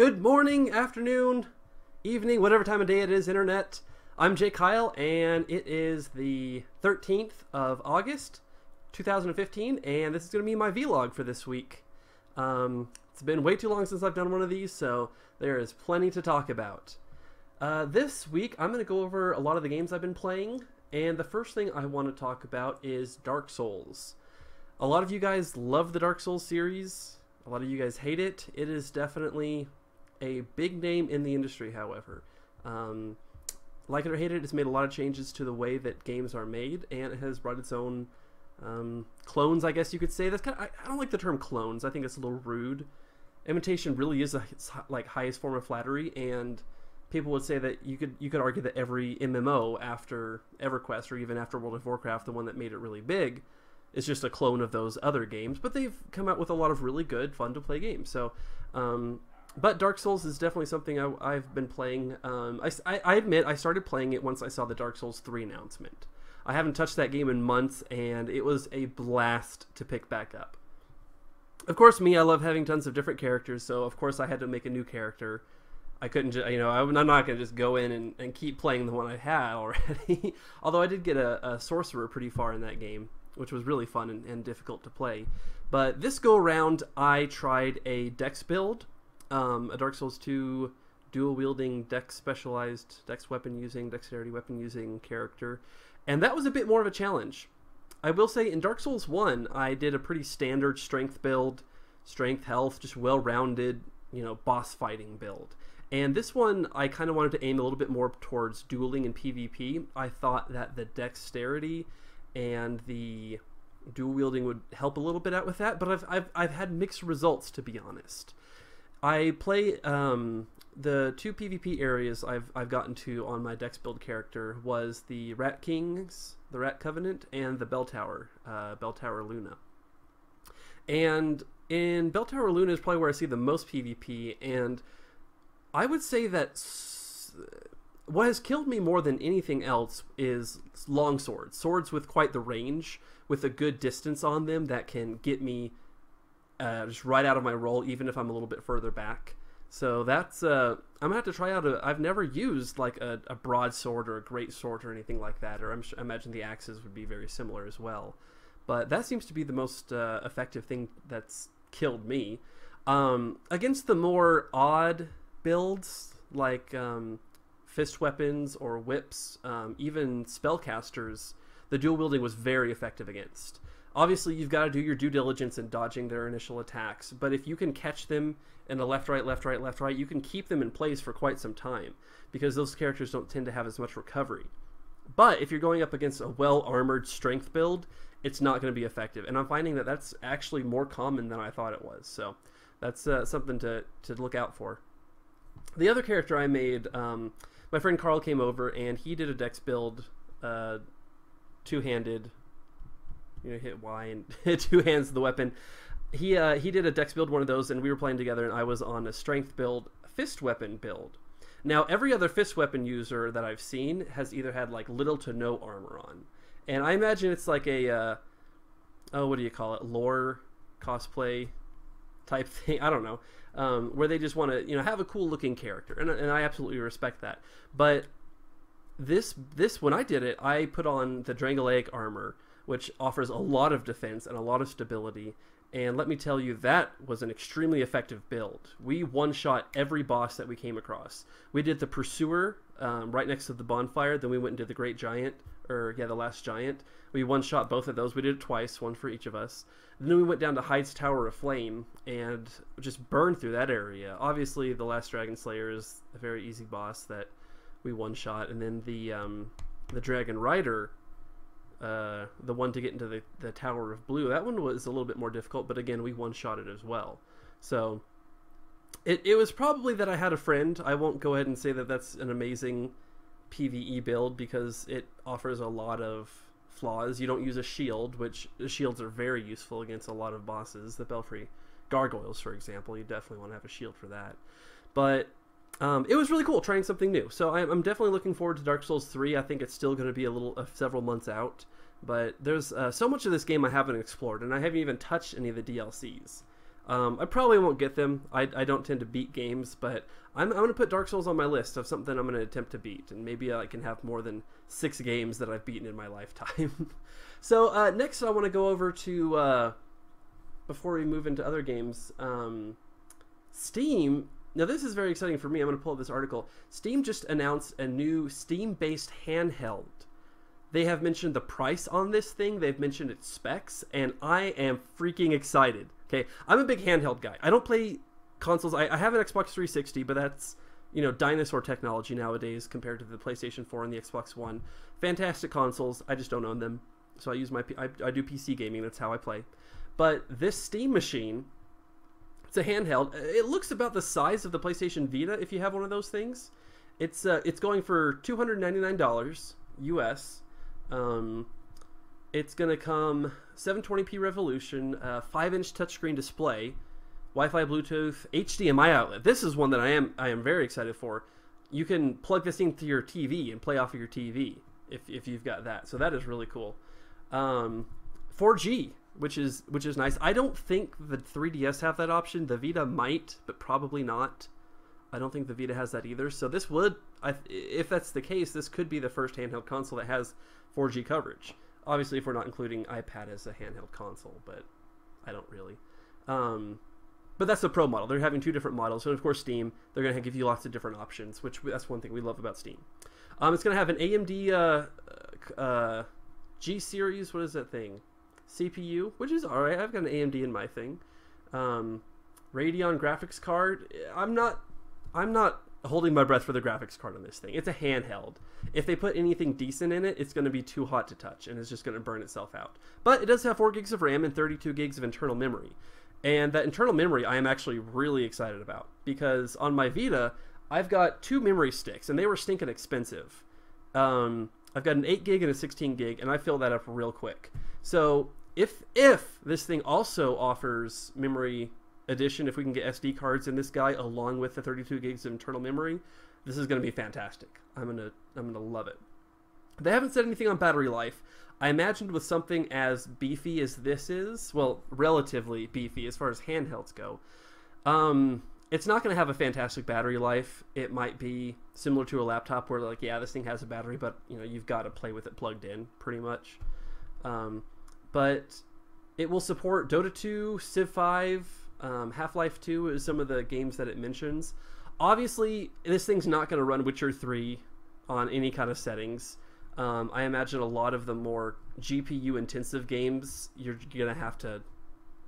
Good morning, afternoon, evening, whatever time of day it is, internet. I'm JKyle, and it is the 13th of August, 2015, and this is going to be my vlog for this week. It's been way too long since I've done one of these, so there is plenty to talk about. This week, I'm going to go over a lot of the games I've been playing, and the first thing I want to talk about is Dark Souls. A lot of you guys love the Dark Souls series. A lot of you guys hate it. It is definitely a big name in the industry, however. Like it or hate it, it's made a lot of changes to the way that games are made, and it has brought its own clones, I guess you could say. That's kind of, I don't like the term clones. I think it's a little rude. Imitation really is its like highest form of flattery, and people would say that you could argue that every MMO after EverQuest or even after World of Warcraft, the one that made it really big, is just a clone of those other games. But they've come out with a lot of really good, fun to play games. So, but Dark Souls is definitely something I've been playing. I admit I started playing it once I saw the Dark Souls 3 announcement. I haven't touched that game in months, and it was a blast to pick back up. Of course, me, I love having tons of different characters, so of course I had to make a new character. I couldn't just, I'm not going to just go in and keep playing the one I had already. Although I did get a sorcerer pretty far in that game, which was really fun and difficult to play. But this go around, I tried a dex build, a Dark Souls 2 dual wielding specialized dex weapon using, dexterity weapon using character. And that was a bit more of a challenge. I will say in Dark Souls 1, I did a pretty standard strength build, strength, health, just well-rounded, boss fighting build. And this one, I kind of wanted to aim a little bit more towards dueling and PvP. I thought that the dexterity and the dual wielding would help a little bit out with that, but I've had mixed results, to be honest. I play the two PvP areas I've gotten to on my dex build character was the Rat Kings, the Rat Covenant, and the Bell Tower Luna. And in Bell Tower Luna is probably where I see the most PvP, and I would say that what has killed me more than anything else is long swords. Swords with quite the range, with a good distance on them that can get me just right out of my roll, even if I'm a little bit further back. So that's, I'm going to have to try out I've never used like a broadsword or a great sword or anything like that, or I imagine the axes would be very similar as well. But that seems to be the most effective thing that's killed me. Against the more odd builds, like fist weapons or whips, even spellcasters, the dual wielding was very effective against. Obviously, you've got to do your due diligence in dodging their initial attacks, but if you can catch them in a left, right, left, right, left, right, you can keep them in place for quite some time, because those characters don't tend to have as much recovery. But if you're going up against a well-armored strength build, it's not going to be effective, and I'm finding that that's actually more common than I thought it was, so that's something to look out for. The other character I made, my friend Carl came over, and he did a dex build, two-handed, hit Y and two hands of the weapon. He did a dex build, one of those, and we were playing together, and I was on a strength build, fist weapon build. Now, every other fist weapon user that I've seen has either had like little to no armor on, and I imagine it's like a what do you call it, lore cosplay type thing. I don't know, where they just want to have a cool looking character, and I absolutely respect that. But this when I did it, I put on the Drangleic armor, which offers a lot of defense and a lot of stability. And let me tell you, that was an extremely effective build. We one-shot every boss that we came across. We did the Pursuer right next to the bonfire. Then we went and did the Great Giant, the Last Giant. We one-shot both of those. We did it twice, one for each of us. And then we went down to Hyde's Tower of Flame and just burned through that area. Obviously, the Last Dragon Slayer is a very easy boss that we one-shot. And then the Dragon Rider, the one to get into the Tower of Blue, that one was a little bit more difficult, but again, we one-shot it as well. So it was probably that I had a friend. I won't go ahead and say that that's an amazing PvE build, because it offers a lot of flaws. You don't use a shield, which shields are very useful against a lot of bosses. The Belfry Gargoyles, for example, you definitely want to have a shield for that. But it was really cool trying something new. So I'm definitely looking forward to Dark Souls 3. I think it's still going to be several months out. But there's so much of this game I haven't explored, and I haven't even touched any of the DLCs. I probably won't get them. I don't tend to beat games, but I'm going to put Dark Souls on my list of something I'm going to attempt to beat, and maybe I can have more than 6 games that I've beaten in my lifetime. So next I want to go over to, before we move into other games, Steam. Now this is very exciting for me. I'm going to pull up this article. Steam just announced a new Steam-based handheld. They have mentioned the price on this thing. They've mentioned its specs, and I am freaking excited. Okay, I'm a big handheld guy. I don't play consoles. I have an Xbox 360, but that's, you know, dinosaur technology nowadays compared to the PlayStation 4 and the Xbox One. Fantastic consoles. I just don't own them. So I use I do PC gaming. That's how I play. But this Steam machine, it's a handheld. It looks about the size of the PlayStation Vita if you have one of those things. It's going for $299 US. It's gonna come 720p resolution, 5-inch touchscreen display, Wi-Fi, Bluetooth, HDMI outlet. This is one that I am very excited for. You can plug this into your TV and play off of your TV if you've got that. So that is really cool. 4G, which is nice. I don't think the 3DS have that option. The Vita might, but probably not. I don't think the Vita has that either. So this would, if that's the case, this could be the first handheld console that has 4G coverage. Obviously, if we're not including iPad as a handheld console, but I don't really. But that's the Pro model. They're having 2 different models. And of course, Steam, they're going to give you lots of different options, which that's one thing we love about Steam. It's going to have an AMD G series, what is that thing? CPU, which is alright. I've got an AMD in my thing. Radeon graphics card. I'm not holding my breath for the graphics card on this thing. It's a handheld. If they put anything decent in it, it's going to be too hot to touch, and it's just going to burn itself out. But it does have 4 gigs of RAM and 32 gigs of internal memory. And that internal memory I am actually really excited about, because on my Vita, I've got 2 memory sticks, and they were stinking expensive. I've got an 8 gig and a 16 gig, and I fill that up real quick. So if this thing also offers memory addition, if we can get SD cards in this guy along with the 32 gigs of internal memory, this is going to be fantastic. I'm gonna love it. They haven't said anything on battery life. I imagined with something as beefy as this is, well, relatively beefy as far as handhelds go, it's not going to have a fantastic battery life. It might be similar to a laptop where, like, yeah, this thing has a battery, but, you know, you've got to play with it plugged in pretty much. But it will support Dota 2, Civ 5, Half-Life 2 is some of the games that it mentions. Obviously, this thing's not going to run Witcher 3 on any kind of settings. I imagine a lot of the more GPU-intensive games, you're going to have to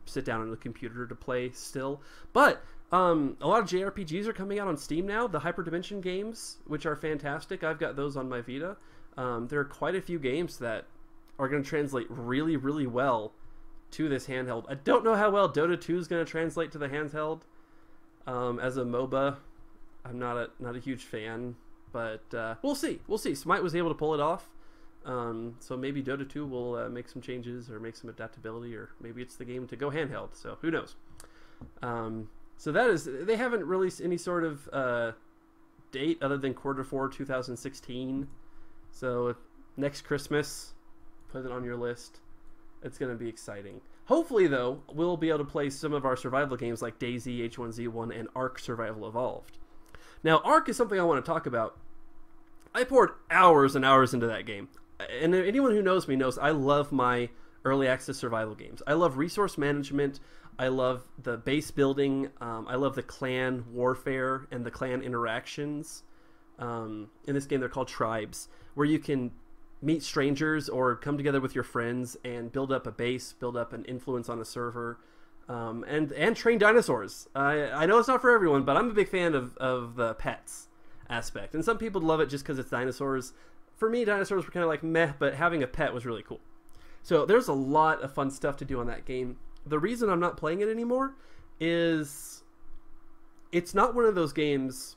sit down on the computer to play still. But a lot of JRPGs are coming out on Steam now. The Hyperdimension games, which are fantastic. I've got those on my Vita. There are quite a few games that are going to translate really, really well to this handheld. I don't know how well Dota 2 is going to translate to the handheld. As a MOBA, I'm not a huge fan, but we'll see. We'll see. Smite was able to pull it off, so maybe Dota 2 will make some changes or make some adaptability, or maybe it's the game to go handheld. So who knows? So that is, they haven't released any sort of date other than Q4 2016. So next Christmas, put it on your list. It's going to be exciting. Hopefully, though, we'll be able to play some of our survival games like DayZ, H1Z1, and Ark Survival Evolved. Now, Ark is something I want to talk about. I poured hours and hours into that game. And anyone who knows me knows I love my early access survival games. I love resource management. I love the base building. I love the clan warfare and the clan interactions. In this game, they're called tribes, where you can meet strangers or come together with your friends and build up a base, build up an influence on a server, and train dinosaurs. I know it's not for everyone, but I'm a big fan of the pets aspect. And some people love it just because it's dinosaurs. For me, dinosaurs were kind of like meh, but having a pet was really cool. So there's a lot of fun stuff to do on that game. The reason I'm not playing it anymore is it's not one of those games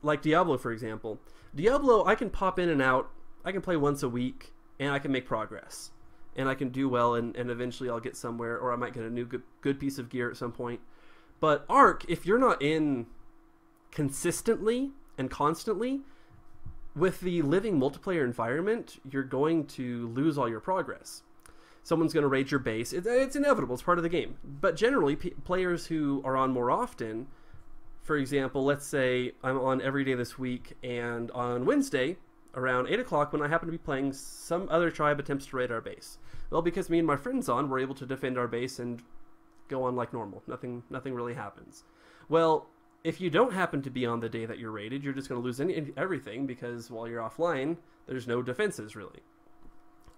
like Diablo, for example. Diablo, I can pop in and out. I can play once a week, and I can make progress. And I can do well, and eventually I'll get somewhere, or I might get a new good piece of gear at some point. But Ark, if you're not in consistently and constantly, with the living multiplayer environment, you're going to lose all your progress. someone's going to raid your base. It's inevitable. It's part of the game. But generally, players who are on more often, for example, let's say I'm on every day this week, and on Wednesday around 8 o'clock when I happen to be playing, some other tribe attempts to raid our base. Well, because me and my friend's on, we're able to defend our base and go on like normal. Nothing really happens. Well, if you don't happen to be on the day that you're raided, you're just going to lose everything, because while you're offline, there's no defenses really.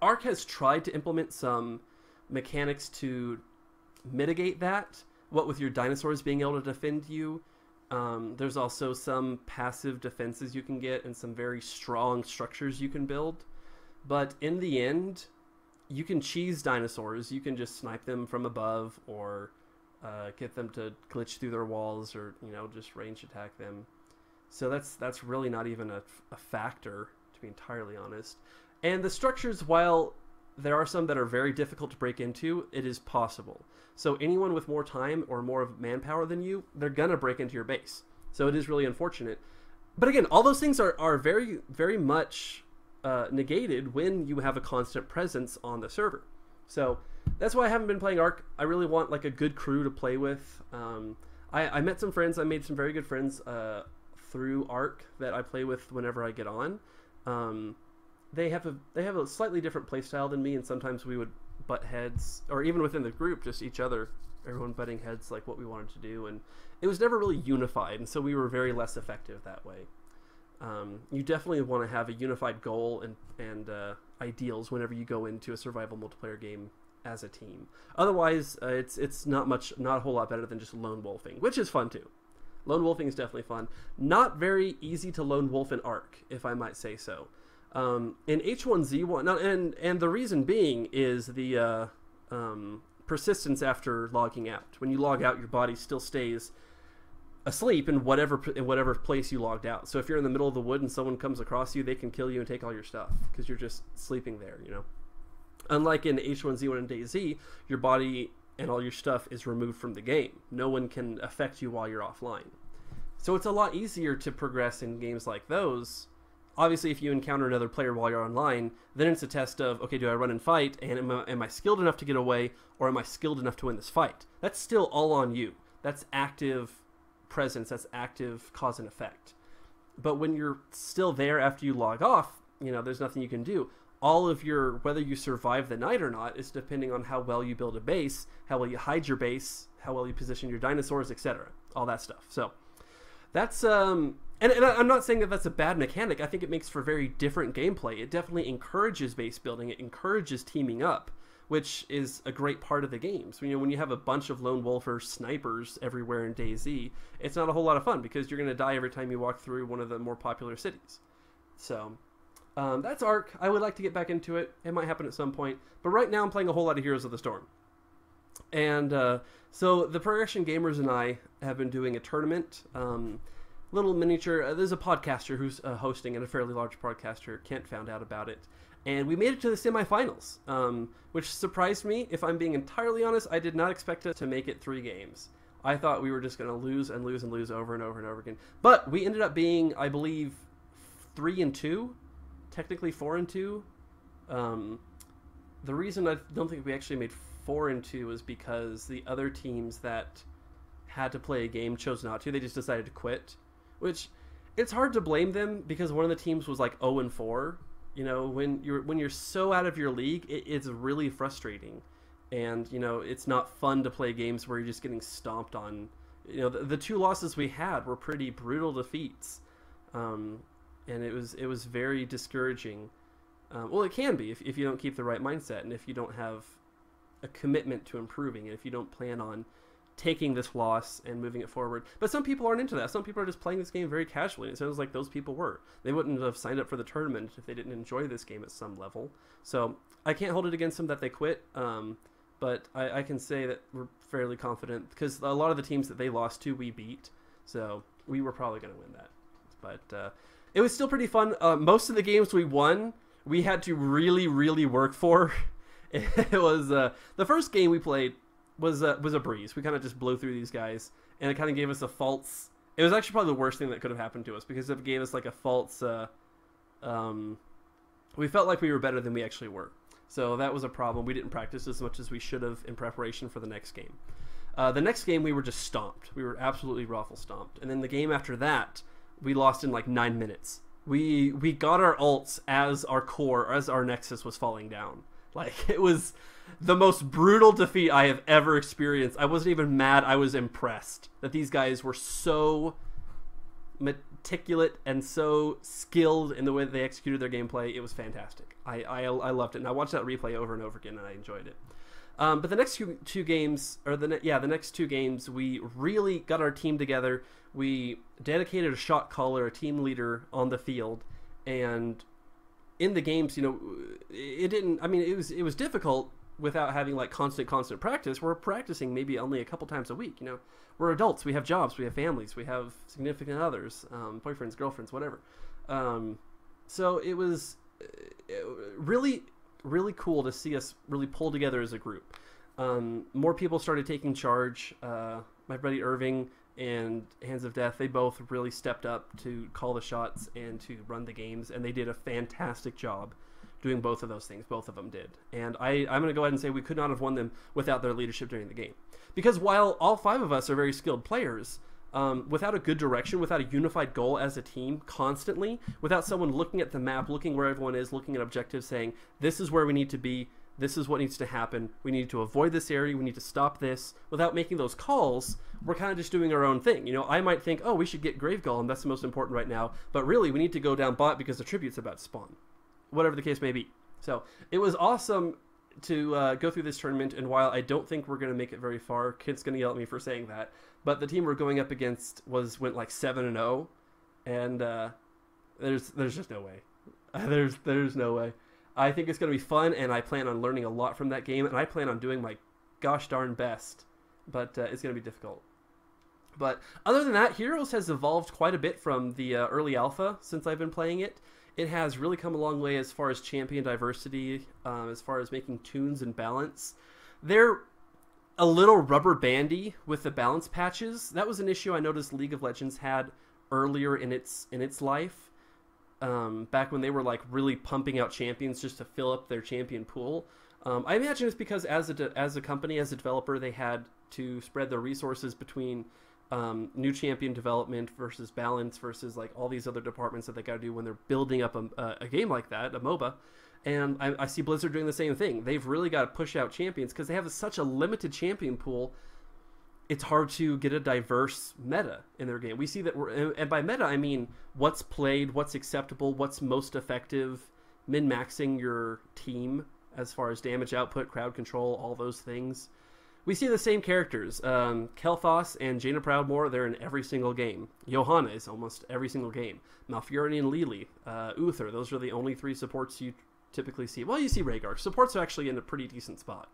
Ark has tried to implement some mechanics to mitigate that, what with your dinosaurs being able to defend you. There's also some passive defenses you can get and some very strong structures you can build. But in the end, you can cheese dinosaurs. You can just snipe them from above, or get them to glitch through their walls, or just range attack them. So that's really not even a factor, to be entirely honest. And the structures, while there are some that are very difficult to break into, it is possible. So anyone with more time or more of manpower than you, they're gonna break into your base. So it is really unfortunate. But again, all those things are very, very much negated when you have a constant presence on the server. So that's why I haven't been playing Ark. I really want like a good crew to play with. I met some friends. I made some very good friends through Ark that I play with whenever I get on. They have a slightly different play style than me, and sometimes we would butt heads, or even within the group, just each other, everyone butting heads like what we wanted to do, and it was never really unified, and so we were very less effective that way. You definitely want to have a unified goal and ideals whenever you go into a survival multiplayer game as a team. Otherwise, it's not a whole lot better than just lone wolfing, which is fun too. Lone wolfing is definitely fun. Not very easy to lone wolf in Ark, if I might say so. In H1Z1, and the reason being is the persistence after logging out. When you log out, your body still stays asleep in whatever place you logged out. So if you're in the middle of the wood and someone comes across you, they can kill you and take all your stuff because you're just sleeping there, Unlike in H1Z1 and DayZ, your body and all your stuff is removed from the game. No one can affect you while you're offline. So it's a lot easier to progress in games like those. Obviously, if you encounter another player while you're online, then it's a test of, okay, do I run and fight, and am I skilled enough to get away, or am I skilled enough to win this fight? That's still all on you. That's active presence, that's active cause and effect. But when you're still there after you log off, there's nothing you can do. All of your, whether you survive the night or not, is depending on how well you build a base, how well you hide your base, how well you position your dinosaurs, etc. All that stuff. So that's and I'm not saying that that's a bad mechanic. I think it makes for very different gameplay. It definitely encourages base building. It encourages teaming up, which is a great part of the game. So when you have a bunch of lone wolfers, snipers everywhere in DayZ, it's not a whole lot of fun because you're going to die every time you walk through one of the more popular cities. So that's Ark. I would like to get back into it. It might happen at some point. But right now I'm playing a whole lot of Heroes of the Storm. And so the Progression Gamers and I have been doing a tournament. Little miniature. There's a podcaster who's hosting, and a fairly large podcaster. Kent found out about it. And we made it to the semifinals, which surprised me. If I'm being entirely honest, I did not expect us to make it 3 games. I thought we were just going to lose and lose and lose over and over and over again. But we ended up being, I believe, 3-2. Technically 4-2. The reason I don't think we actually made 4-2 is because the other teams that had to play a game chose not to. They just decided to quit, which it's hard to blame them because one of the teams was like 0-4. When you're so out of your league, it's really frustrating, and it's not fun to play games where you're just getting stomped on. The 2 losses we had were pretty brutal defeats. And it was very discouraging. Well, it can be if you don't keep the right mindset, and if you don't have a commitment to improving, and if you don't plan on taking this loss and moving it forward. But some people aren't into that. Some people are just playing this game very casually. It sounds like those people were. They wouldn't have signed up for the tournament if they didn't enjoy this game at some level. So I can't hold it against them that they quit. But I can say that we're fairly confident because a lot of the teams that they lost to, we beat. So we were probably going to win that. But it was still pretty fun. Most of the games we won, we had to really, really work for. It was the first game we played was a breeze. We kind of just blew through these guys, and it kind of gave us a false. It was actually probably the worst thing that could have happened to us because it gave us like a false. We felt like we were better than we actually were. So that was a problem. We didn't practice as much as we should have in preparation for the next game. The next game, we were just stomped. We were absolutely raffle stomped. And then the game after that, we lost in like 9 minutes. We got our ults as our core, as our Nexus was falling down. Like, it was the most brutal defeat I have ever experienced. I wasn't even mad. I was impressed that these guys were so meticulous and so skilled in the way that they executed their gameplay. It was fantastic. I loved it, and I watched that replay over and over again, and I enjoyed it. But the next two games, or the next 2 games, we really got our team together. We dedicated a shot caller, a team leader on the field, and in the games, you know, it was difficult without having like constant practice. We're practicing maybe only a couple times a week. You know, we're adults, we have jobs, we have families, we have significant others, boyfriends, girlfriends, whatever. So it was really cool to see us really pull together as a group. More people started taking charge. My buddy Irving and Hands of Death, they both really stepped up to call the shots and to run the games, and they did a fantastic job doing both of those things. Both of them did. And I'm going to go ahead and say we could not have won them without their leadership during the game. Because while all 5 of us are very skilled players, without a good direction, without a unified goal as a team constantly, without someone looking at the map, looking where everyone is, looking at objectives, saying, this is where we need to be, this is what needs to happen, we need to avoid this area, we need to stop this, without making those calls, we're kind of just doing our own thing. You know, I might think, oh, we should get Grave Golem, that's the most important right now, but really we need to go down bot because the tribute's about to spawn. Whatever the case may be. So it was awesome to go through this tournament, and while I don't think we're going to make it very far, Kid's going to yell at me for saying that, but the team we're going up against went like 7-0, and there's just no way. There's no way. I think it's going to be fun, and I plan on learning a lot from that game, and I plan on doing my gosh darn best, but it's going to be difficult. But other than that, Heroes has evolved quite a bit from the early alpha since I've been playing it. It has really come a long way as far as champion diversity, as far as making tunes and balance. They're a little rubber bandy with the balance patches. That was an issue I noticed League of Legends had earlier in its life. Back when they were like really pumping out champions just to fill up their champion pool. I imagine it's because as a company, as a developer, they had to spread their resources between new champion development versus balance versus like all these other departments that they got to do when they're building up a game like that, a MOBA. And I see Blizzard doing the same thing. They've really got to push out champions because they have such a limited champion pool. It's hard to get a diverse meta in their game. We see that and by meta, I mean what's played, what's acceptable, what's most effective, min-maxing your team as far as damage output, crowd control, all those things. We see the same characters. Kel'Thas and Jaina Proudmoore, they're in every single game. Johanna is almost every single game. Malfurion and Lili, Uther, those are the only 3 supports you typically see. Well, you see Rhaegar. Supports are actually in a pretty decent spot.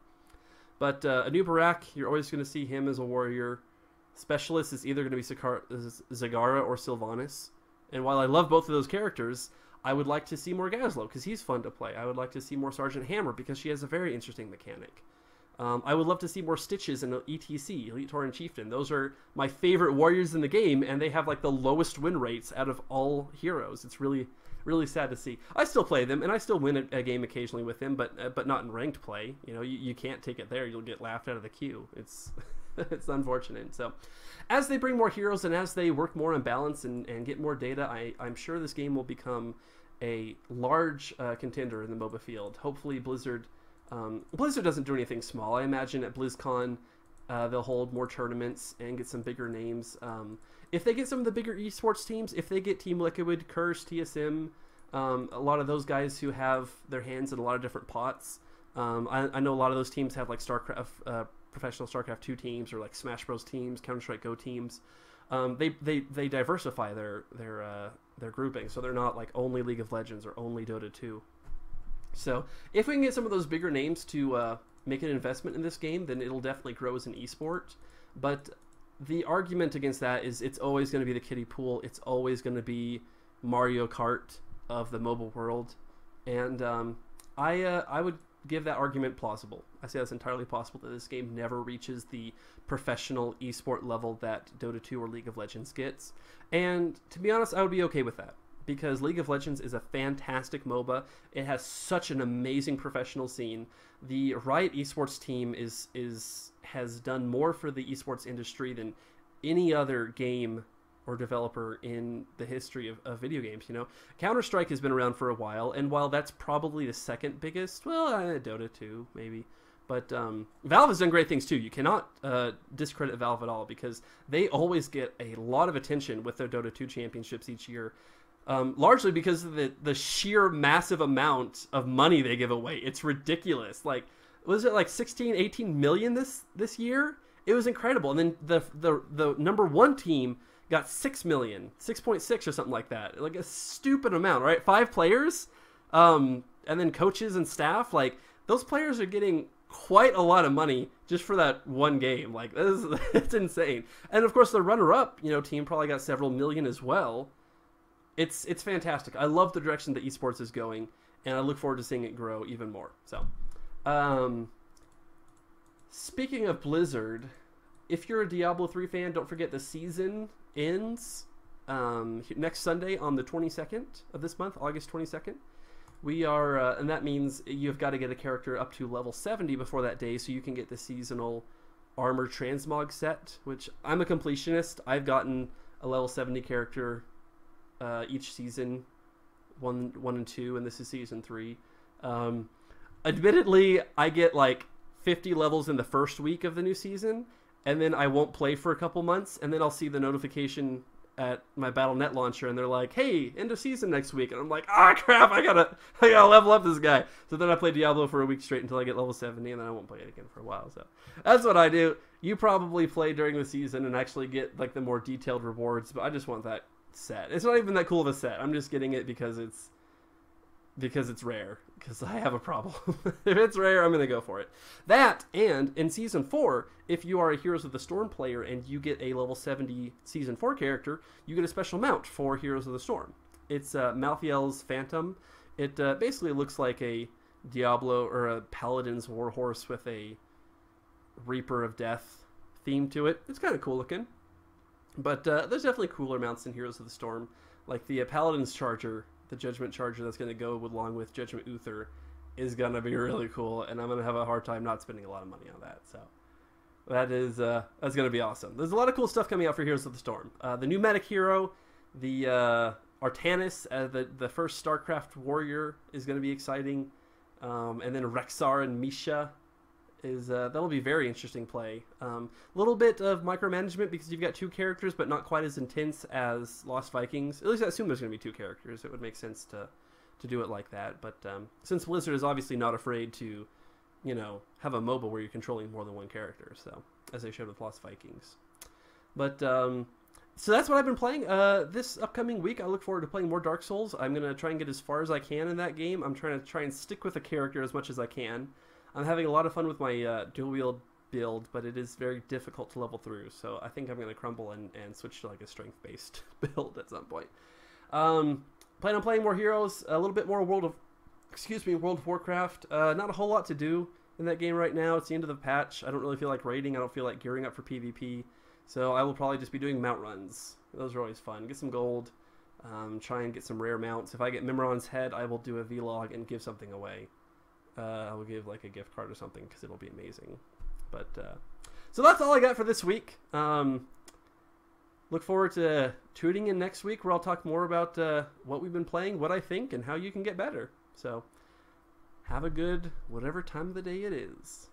But Anubarak, you're always going to see him as a warrior. Specialist is either going to be Zagara or Sylvanas. And while I love both of those characters, I would like to see more Gazlo because he's fun to play. I would like to see more Sergeant Hammer because she has a very interesting mechanic. I would love to see more Stitches in ETC, Elite Tauren Chieftain. Those are my favorite warriors in the game, and they have like the lowest win rates out of all heroes. It's really sad to see. I still play them, and I still win a game occasionally with them, but not in ranked play. You know, you can't take it there. You'll get laughed out of the queue. It's it's unfortunate. So as they bring more heroes and as they work more on balance and get more data, I'm sure this game will become a large contender in the MOBA field. Hopefully Blizzard doesn't do anything small. I imagine at BlizzCon they'll hold more tournaments and get some bigger names. If they get some of the bigger esports teams, if they get Team Liquid, Curse, TSM, a lot of those guys who have their hands in a lot of different pots. I know a lot of those teams have like StarCraft, professional StarCraft 2 teams or like Smash Bros teams, Counter-Strike Go teams. They diversify their grouping, so they're not like only League of Legends or only Dota 2. So if we can get some of those bigger names to make an investment in this game, then it'll definitely grow as an esport. But the argument against that is it's always going to be the kiddie pool. It's always going to be Mario Kart of the mobile world. And I would give that argument plausible. I say that's entirely possible that this game never reaches the professional esport level that Dota 2 or League of Legends gets. And to be honest, I would be okay with that. because League of Legends is a fantastic MOBA. It has such an amazing professional scene. The Riot Esports team has done more for the esports industry than any other game or developer in the history of video games. You know, Counter-Strike has been around for a while, and while that's probably the second biggest, well, Dota 2 maybe, but Valve has done great things too. You cannot discredit Valve at all, because they always get a lot of attention with their Dota 2 championships each year, largely because of the sheer massive amount of money they give away. It's ridiculous. Like, was it like 16, 18 million this year? It was incredible. And then the number one team got 6 million, 6.6 or something like that. Like a stupid amount, right? 5 players, and then coaches and staff. Like, those players are getting quite a lot of money just for that one game. Like, it's insane. And of course, the runner-up, you know, team probably got several million as well. It's fantastic. I love the direction that esports is going, and I look forward to seeing it grow even more. So, speaking of Blizzard, if you're a Diablo 3 fan, don't forget the season ends next Sunday on the 22nd of this month, August 22nd. We are, and that means you've got to get a character up to level 70 before that day, so you can get the seasonal armor transmog set, which I'm a completionist. I've gotten a level 70 character each season, one and 2, and this is season 3. Admittedly, I get like 50 levels in the first week of the new season, and then I won't play for a couple months, and then I'll see the notification at my Battle.net launcher, and they're like, hey, end of season next week, and I'm like, ah, crap, I gotta level up this guy. So then I play Diablo for a week straight until I get level 70, and then I won't play it again for a while. So that's what I do. You probably play during the season and actually get like the more detailed rewards, but I just want that set. It's not even that cool of a set. I'm just getting it because it's rare, because I have a problem. If it's rare, I'm going to go for it. That, and in Season 4, if you are a Heroes of the Storm player and you get a level 70 Season 4 character, you get a special mount for Heroes of the Storm. It's Malthael's Phantom. It basically looks like a Diablo or a Paladin's Warhorse with a Reaper of Death theme to it. It's kind of cool looking. But there's definitely cooler mounts in Heroes of the Storm, like the Paladin's Charger. The Judgment Charger that's going to go along with Judgment Uther is going to be really cool, and I'm going to have a hard time not spending a lot of money on that. So that's going to be awesome. There's a lot of cool stuff coming out for Heroes of the Storm. The new medic hero, the Artanis, the first StarCraft warrior, is going to be exciting. And then Rexar and Misha that'll be very interesting play. Little bit of micromanagement because you've got 2 characters, but not quite as intense as Lost Vikings. At least I assume there's going to be 2 characters. It would make sense to do it like that. But since Blizzard is obviously not afraid to, you know, have a MOBA where you're controlling more than one character, so as they showed with Lost Vikings. But so that's what I've been playing. This upcoming week, I look forward to playing more Dark Souls. I'm going to try and get as far as I can in that game. I'm trying to stick with a character as much as I can. I'm having a lot of fun with my dual wield build, but it is very difficult to level through, so I think I'm going to crumble and switch to like a strength-based build at some point. Plan on playing more Heroes, a little bit more World of Warcraft. Not a whole lot to do in that game right now. It's the end of the patch. I don't really feel like raiding. I don't feel like gearing up for PvP, so I will probably just be doing mount runs. Those are always fun. Get some gold, try and get some rare mounts. If I get Mimiron's Head, I will do a vlog and give something away. I will give like a gift card or something because it'll be amazing. But so that's all I got for this week. Look forward to tuning in next week where I'll talk more about what we've been playing, what I think, and how you can get better. So have a good whatever time of the day it is.